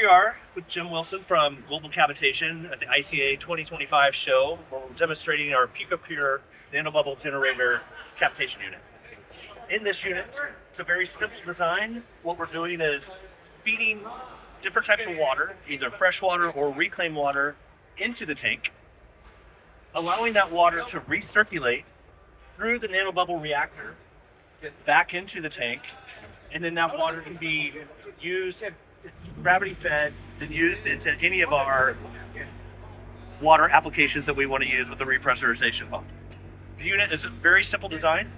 we are with Jim Wilson from Global Cavitation at the ICA 2025 show, where we're demonstrating our PicoPure Nanobubble Generator Cavitation unit. In this unit, it's a very simple design. What we're doing is feeding different types of water, either fresh water or reclaimed water, into the tank, allowing that water to recirculate through the Nanobubble Reactor back into the tank, and then that water can be used, gravity fed, and used into any of our water applications that we want to use with the repressurization pump. The unit is a very simple design.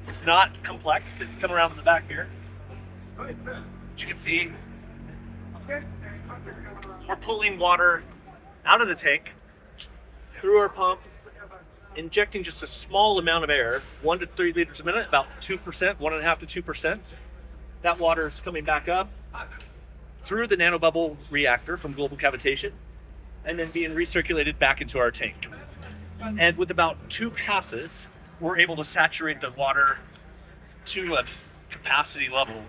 It's not complex. It can come around in the back here. As you can see, we're pulling water out of the tank through our pump, injecting just a small amount of air, 1 to 3 liters a minute, about 2%, 1.5 to 2%. That water is coming back up through the Nanobubble Reactor from Global Cavitation, and then being recirculated back into our tank. And with about 2 passes, we're able to saturate the water to a capacity level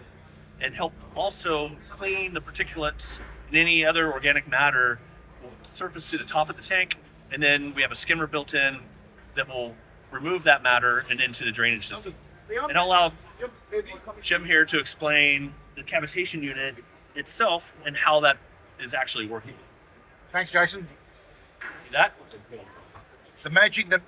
and help also clean the particulates and any other organic matter will surface to the top of the tank. And then we have a skimmer built in that will remove that matter and into the drainage system. And I'll allow Jim here to explain the cavitation unit itself and how that is actually working. Thanks, Jason. That? The magic that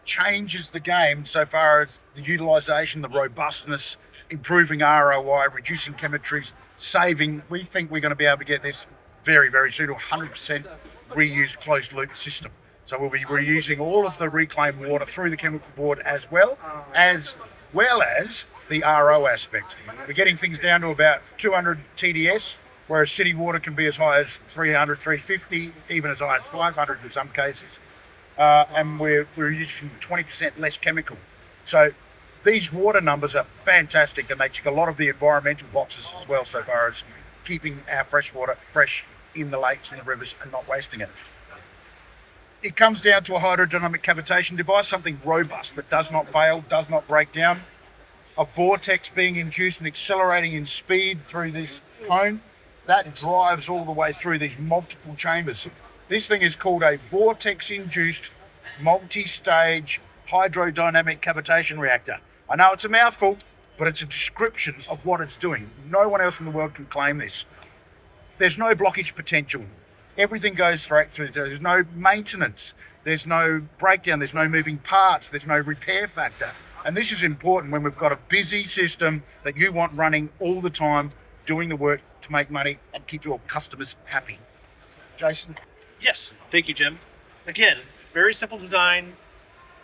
changes the game so far as the utilisation, the robustness, improving ROI, reducing chemistries, saving, we think we're going to be able to get this very, very soon to 100% reused closed loop system. So we'll be reusing all of the reclaimed water through the chemical board as well as the RO aspect. We're getting things down to about 200 TDS, whereas city water can be as high as 300, 350, even as high as 500 in some cases. And we're using 20% less chemical. So these water numbers are fantastic, and they tick a lot of the environmental boxes as well, so far as keeping our fresh water fresh in the lakes and the rivers and not wasting it. It comes down to a hydrodynamic cavitation device, something robust that does not fail, does not break down. A vortex being induced and accelerating in speed through this cone, that drives all the way through these multiple chambers. This thing is called a vortex-induced multi-stage hydrodynamic cavitation reactor. I know it's a mouthful, but it's a description of what it's doing. No one else in the world can claim this. There's no blockage potential. Everything goes straight through. There's no maintenance. There's no breakdown. There's no moving parts. There's no repair factor. And this is important when we've got a busy system that you want running all the time, doing the work to make money and keep your customers happy. Jason? Yes, thank you, Jim. Again, very simple design.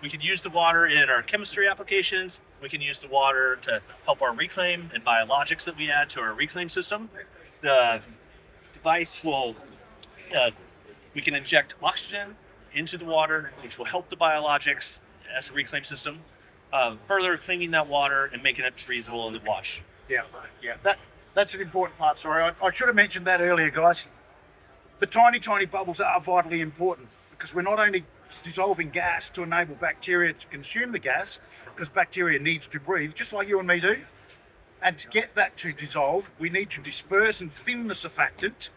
We can use the water in our chemistry applications. We can use the water to help our reclaim and biologics that we add to our reclaim system. The device will, we can inject oxygen into the water, which will help the biologics as a reclaim system, further cleaning that water and making it reusable in the wash. Yeah. That's an important part, sorry. I should have mentioned that earlier, guys. The tiny, tiny bubbles are vitally important because we're not only dissolving gas to enable bacteria to consume the gas, because bacteria needs to breathe, just like you and me do. And to get that to dissolve, we need to disperse and thin the surfactant,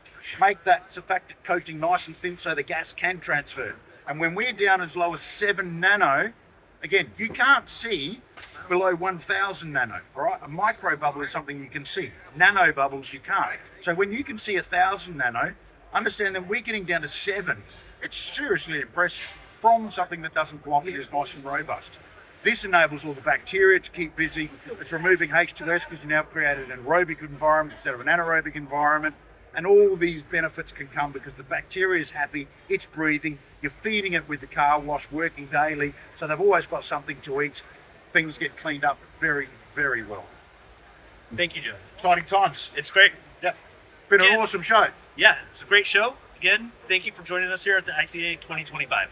make that surfactant coating nice and thin so the gas can transfer. And when we're down as low as 7 nano, again, you can't see below 1000 nano, all right? A micro bubble is something you can see. Nano bubbles you can't. So when you can see 1000 nano, understand that we're getting down to 7. It's seriously impressive from something that doesn't block it, is nice and robust. This enables all the bacteria to keep busy. It's removing H2S because you now have created an aerobic environment instead of an anaerobic environment. And all these benefits can come because the bacteria is happy, it's breathing, you're feeding it with the car wash, working daily, so they've always got something to eat. Things get cleaned up very, very well. Thank you, Jim. Exciting times. It's great. Yeah. Been an awesome show. Yeah, it's a great show. Again, thank you for joining us here at the ICA 2025.